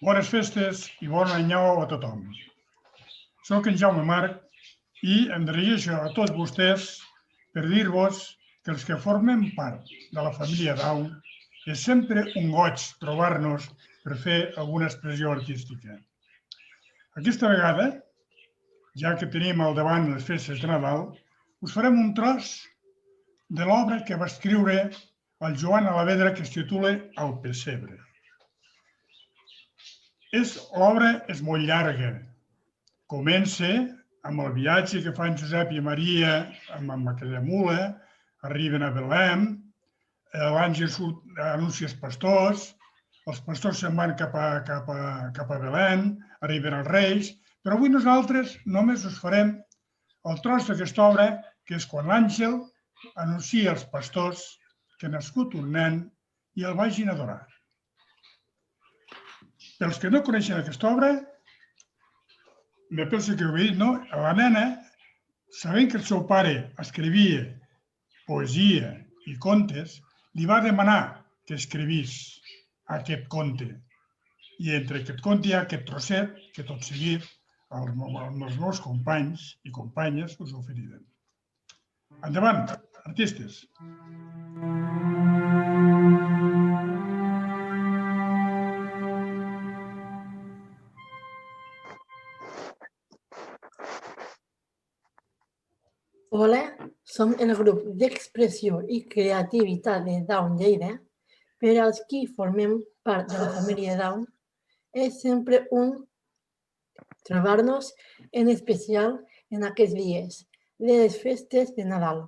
Bones festes i bon any nou a tothom. Soc en Jaume Marc i em dirigeixo a tots vostès per dir-vos que els que formem part de la família Down és sempre un goig trobar-nos per fer alguna expressió artística. Aquesta vegada, ja que tenim al davant les festes de Nadal, us farem un tros de l'obra que va escriure el Joan Alavedra que es titula El pessebre. L'obra és molt llarga. Comença amb el viatge que fan Josep i Maria amb aquella mula, arriben a Belém, l'àngel anuncia els pastors se'n van cap a Belém, arriben els reis, però avui nosaltres només us farem el tros d'aquesta obra, que és quan l'àngel anuncia als pastors que ha nascut un nen i el vagin a adorar. Pels que no coneixen aquesta obra, me penso que ho he dit, no? La nena, sabent que el seu pare escrivia poesia i contes, li va demanar que escrivís aquest conte. I entre aquest conte hi ha aquest trosset que tot seguit els meus companys i companyes us oferiran. Endavant, artistes. Hola, som el grup d'expressió i creativitat de Down Lleida. Per als qui formem part de la família Down, és sempre un trobar-nos, en especial en aquests dies de les festes de Nadal,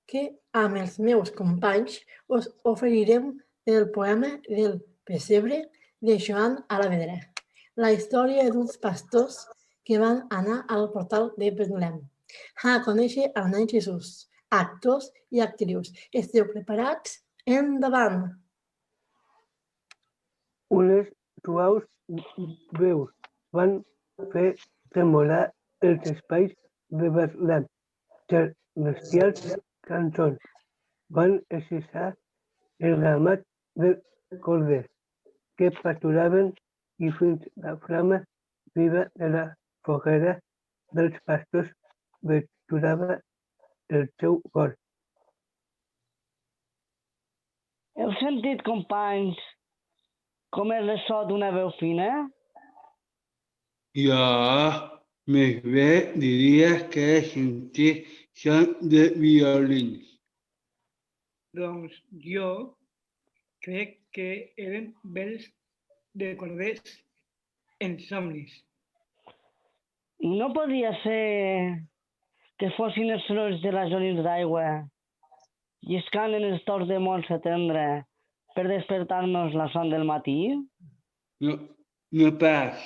que amb els meus companys us oferirem el poema del pessebre de Joan Alavedra, la història d'uns pastors que van anar al portal de Belém a conèixer el nen Jesús. Actors i actrius, esteu preparats? Endavant! Unes suaus veus van fer tremolar els espais de Belém. Celestials cançons van excitar el ramat de corders que pasturaven i fins la flama viva de la foguera dels pastors venturava el seu cor. Heu sentit, companys, com és el so d'una veu fina? Jo més bé diria que he sentit son de violins. Doncs jo crec que eren bells de corders en somnis. No podia ser que fossin els sorolls de les olins d'aigua lliscant en els torns de Montse tendre per despertar-nos la son del matí? No pas.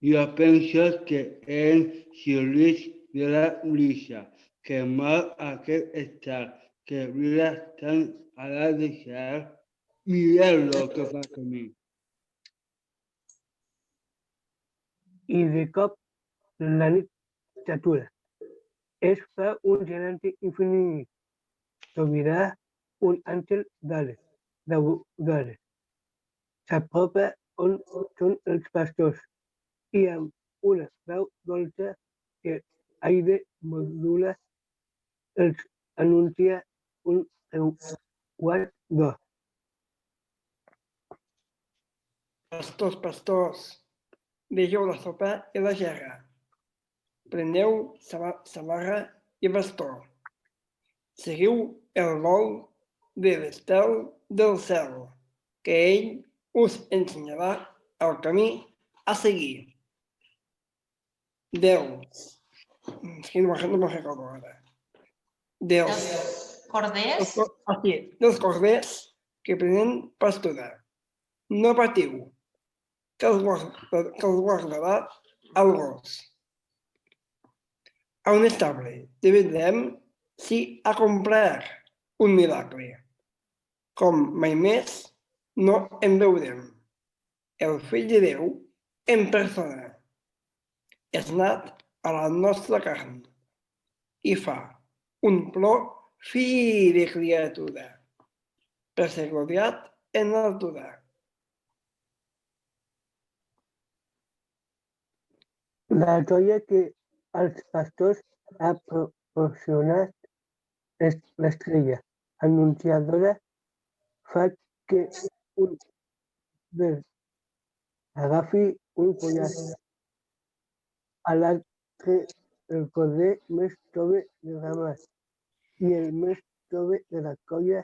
Jo penso que eren xiulits de la brisa que mou aquest estat que brilla tant a la deixar. Mireu-lo que fa camí. I de cop la nit s'atura. Es fa un silenci infinit. S'obrirà un àngel d'ales. S'apropa on són els pastors i amb una veu dolça que aire modula els anuncia un reuat d'or. Pastors, deixeu la sopa i la gerra. Preneu samarra i bastó. Seguiu el vol de l'estel del cel, que ell us ensenyarà el camí a seguir. Dels corders que prenen pastura. No patiu, que els guardarà el gos. A un estable de Betlem s'hi ha comprat un miracle. Com mai més no en veurem. El fill de Déu en persona és nat a la nostra carn i fa un plor fi de criatura per ser gloriat en l'altura. La joia que als pastors ha proporcionat l'estrella anunciadora fa que un verd agafi un follaç, a l'altre el corder més jove de ramat i el més jove de la colla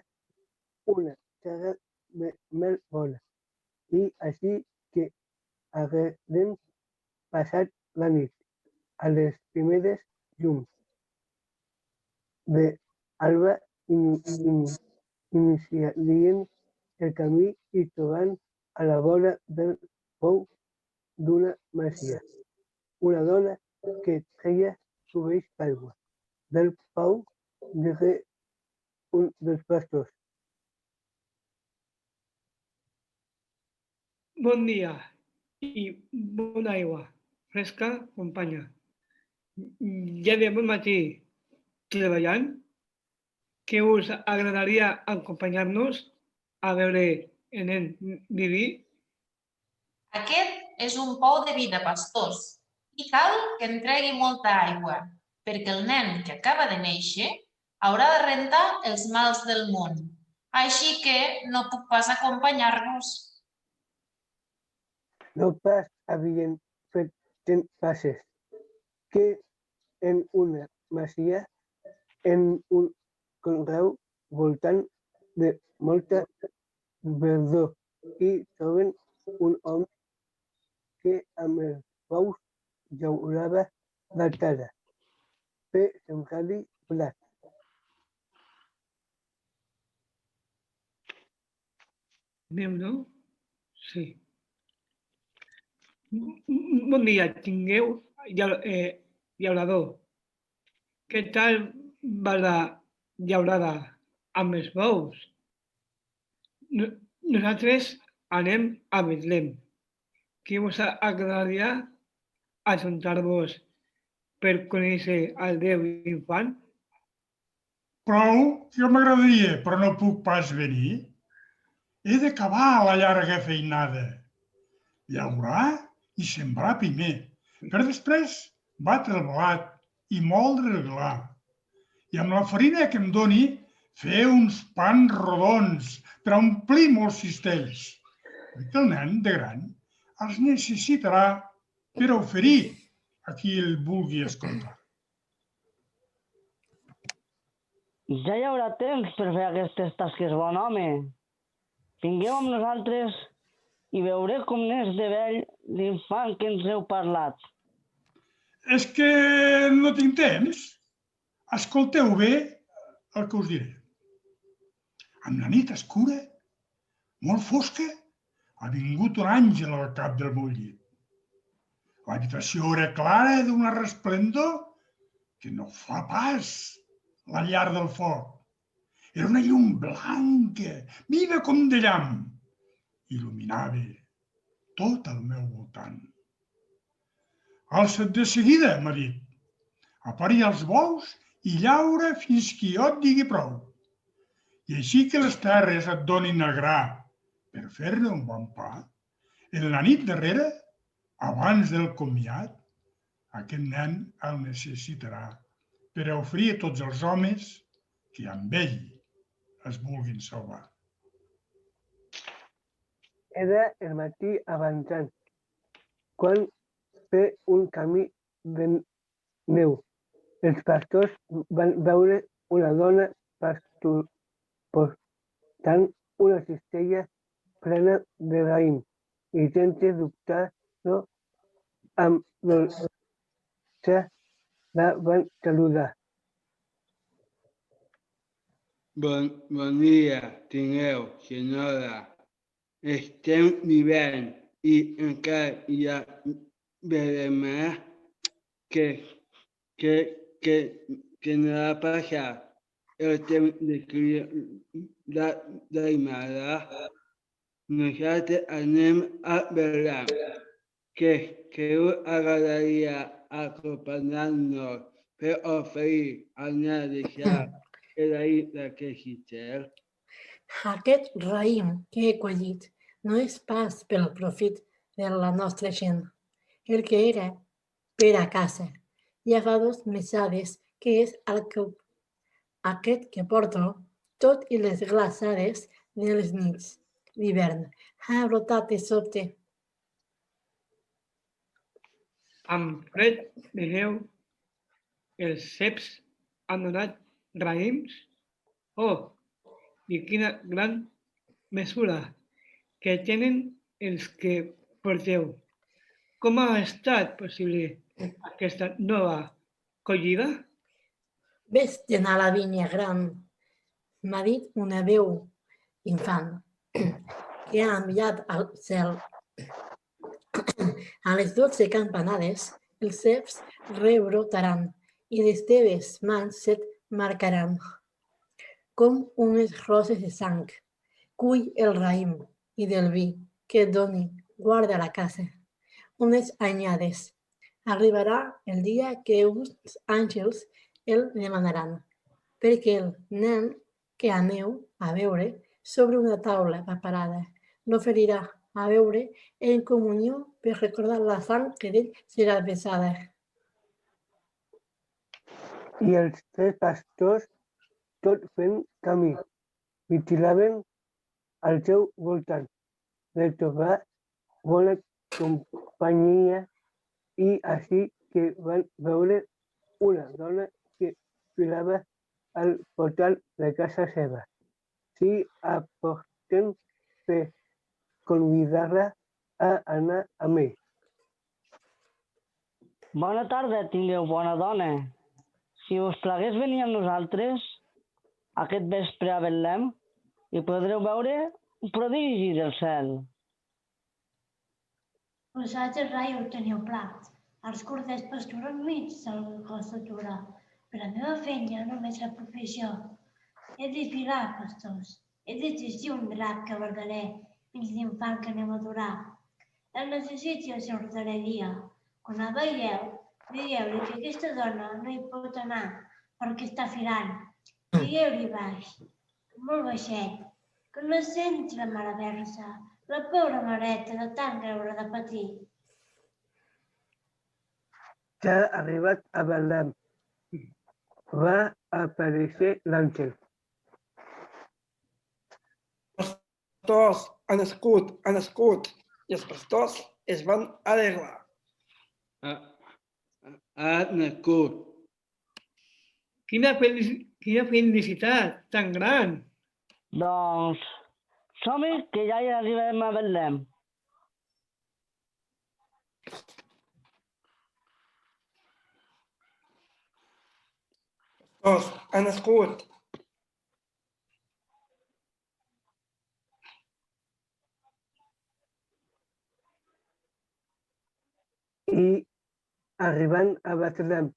una xarra de mel bona. I així que hagueren passat la nit a les primeres llums de alba iniciarien el camí i trobant a la vora del pou d'una masia una dona que treia cubells d'aigua del pou, digué un dels pastors. Bon dia i bona aigua fresca, companya. Ja de bon matí treballant, que us agradaria acompanyar-nos a veure el nen diví? Aquest és un pou de vida, pastors, i cal que en tregui molta aigua, perquè el nen que acaba de néixer haurà de rentar els mals del món. Així que no puc pas acompanyar-vos. No pas havien fet 100 passes, que en una masia, en un conreu voltant de molta verdor, i troben un home que amb els bous llaurava la terra, per sembrar-hi blat. Anem, no? Sí. Bon dia, tingueu, llaurador. Què tal va la llaurada amb els bous? Nosaltres anem a Betlem. Què us agradaria ajuntar-vos per conèixer el Déu infant? Prou, jo m'agradaria, però no puc pas venir. He d'acabar la llarga feinada. Llaurar i sembrar primer, per després batre el blat i moldre el gra. I amb la farina que em doni, fer uns pans rodons per omplir molts cistells. Perquè el nen, de gran, els necessitarà per oferir a qui el vulgui escoltar. Ja hi haurà temps per fer aquestes tasques, bon home. Vingueu amb nosaltres i veureu com n'és de vell l'infant que ens heu parlat. És que no tinc temps. Escolteu bé el que us diré. Amb la nit escura, molt fosca, ha vingut un àngel al cap del meu llit. L'habitació era clara d'una resplendor que no fa pas la llar del foc. Era una llum blanca, viva com de llamp. Il·luminava tot el meu voltant. Alça't de seguida, m'ha dit. Apari els bous i llaura fins que jo et digui prou. I així que les terres et donin el gra per fer-ne un bon pa, en la nit darrere, abans del comiat, aquest nen el necessitarà per a oferir a tots els homes que amb ell es vulguin salvar. Era el matí avançant, quan per un camí de neu els pastors van veure una dona portant una cistella plena de raïm i sense dubtar-ho amb dolçor la van saludar. Bon dia, tingueu, senyora. Estem d'hivern i encara hi ha verema que no ha passat el temps de criar d'Aimara. Nosaltres anem a Belém, que us agradaria acompanyar-nos per oferir al nen deixar el raïm d'aquest citel. Aquest raïm que he collit no és pas pel profit de la nostra gent. El que era per a casa. Ja fa 2 mesades que és aquest que porto, tot i les glaçades de les nits d'hivern. Ha brotat de sobte. Amb fred de neu, els ceps han donat raïms? Oh, i quina gran mesura que tenen els que porteu. Com ha estat possible aquesta nova collida? Ves d'anar a la vinya gran, m'ha dit una veu infant que ha enviat al cel. A les 12 campanades els ceps rebrotaran i les teves mans se't marcaran com unes roses de sang. Cull el raïm i del vi que et doni, guarda la casa. Unes anyades. Arribarà el dia que uns àngels el demanaran, perquè el nen que aneu a veure sobre una taula preparada l'oferirà a veure en comunió per recordar la sang que d'ell serà vessada. I els 3 pastors, tot fent camí, vigilaven al seu voltant, de trobar bona companyia i així que van veure una dona que filava al portal de casa seva. S'hi aposten per convidar-la a anar amb ell. Bona tarda, tingueu, bona dona. Si us plagués venir amb nosaltres aquest vespre a Betlem, i podreu veure un prodigi del cel. Vosaltres, rai, ho teniu plat. Els corders pasturen mig del cos d'atura. Per la meva feina només la professió. He de filar, pastors. He de teixir un drap que guardaré fins l'infant que anem a adorar. El necessiti el seu darrer dia. Quan el veieu, digueu-li que aquesta dona no hi pot anar perquè està filant. Digueu-li baix, molt baixet, que no senti la mare versa, la pobra mareta de tant que haurà de patir. Ja ha arribat a Betlem. Va aparèixer l'àngel. Pastors, ha nascut, i els pastors es van alegrar. Ha nascut. Quina felicitat tan gran! Doncs som-hi, que ja hi arribem a Betlem. Pastors, ha nascut. I arribant a Betlem,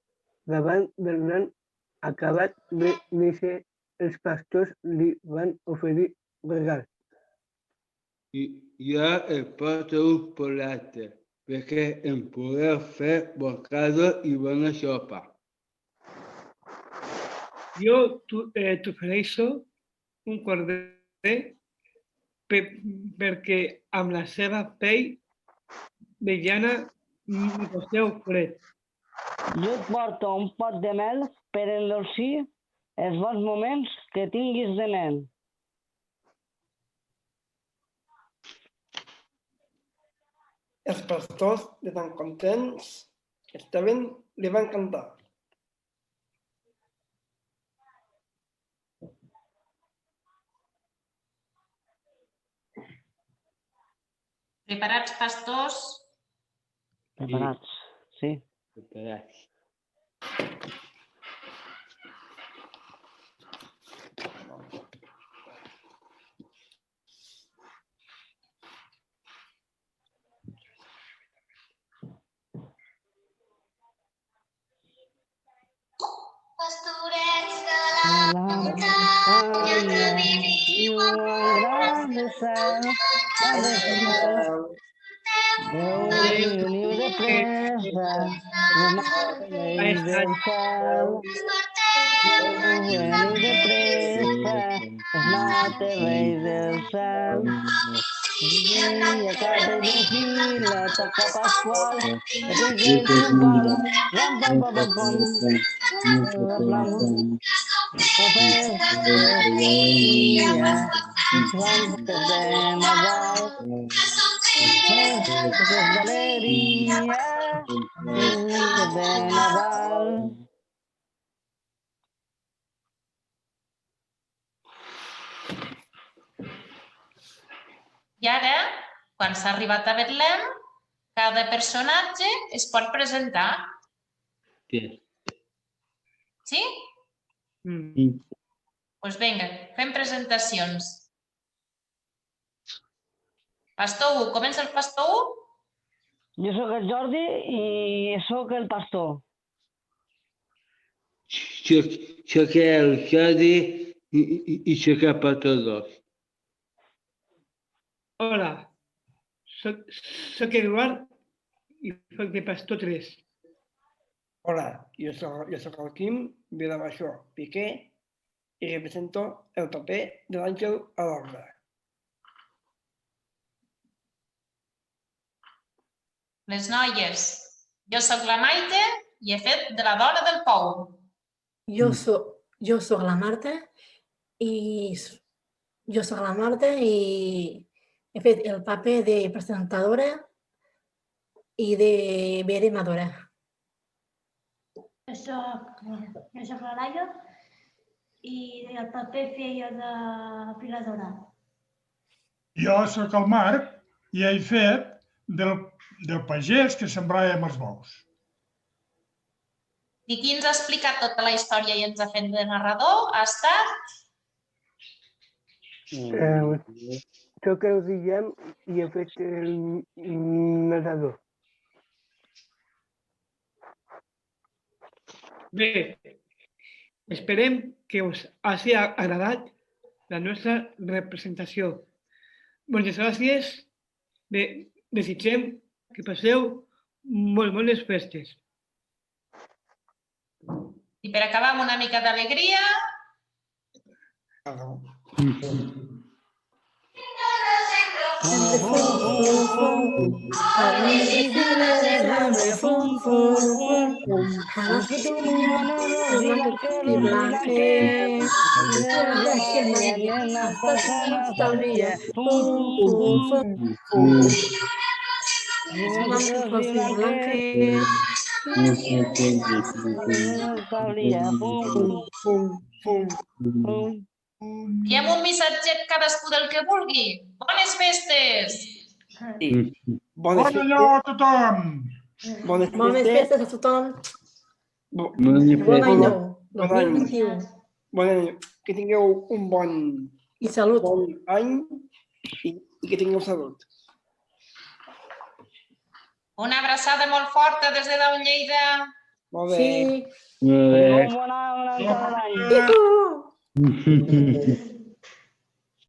davant del nen acabat de néixer, els pastors li van oferir regals. Jo el porto un plate, perquè em podeu fer bocado i bona sopa. Jo t'ofereixo un corder perquè amb la seva pell de llana m'hi poseu fred. Jo et porto un pot de mel per endolcir els bons moments que tinguis de nen. Els pastors, de tan contents que estaven, li van cantar. Preparats, pastors? Preparats, sí. Preparats. Pastorets de la muntanya que viuen gran de cel, veniu de pressa, les mates del cel. Veniu de pressa, les mates del cel. Dia cada vigila, toca pasqual, riguel triomfal, ram pam pam pam pam, la festa dia, uns banques de Nadal, festes d'alegria, de Nadal. I ara, quan s'ha arribat a Betlem, cada personatge es pot presentar. Sí. Sí? Doncs vinga, fem presentacions. Pastor 1, comença el pastor 1? Jo sóc el Jordi i sóc el pastor. Soc el Jordi i soc el pastor 2. Hola, soc Eduard i soc de pastor 3. Hola, jo soc el Quim Vilamassó Piqué i represento el paper de l'àngel a l'obra. Les noies. Jo sóc la Maite i he fet de la dona del Pou. Jo soc la Marta i he fet el paper de presentadora i de veremadora. Jo soc la Laia i el paper feia de filadora. Jo sóc el Marc i he fet del pagès que sembrava amb els bous. I qui ens ha explicat tota la història i ens ha fet de narrador ha estat... Soc el Guillem i he fet el narrador. Bé, esperem que us hagi agradat la nostra representació. Moltes gràcies. Bé, desitgem que passeu molt bones festes. I per acabar amb una mica d'alegria... Diem un missatget cadascú del que vulgui. Bones festes! Bon anyó a tothom! Bones festes a tothom! Bones Bon any festes. nou, 2021. Bon any. Que tingueu un bon salut. Bon any i que tingueu salut. Una abraçada molt forta des de Daun Lleida. Molt bé. Sí. Molt bé. Bon any. Ihu!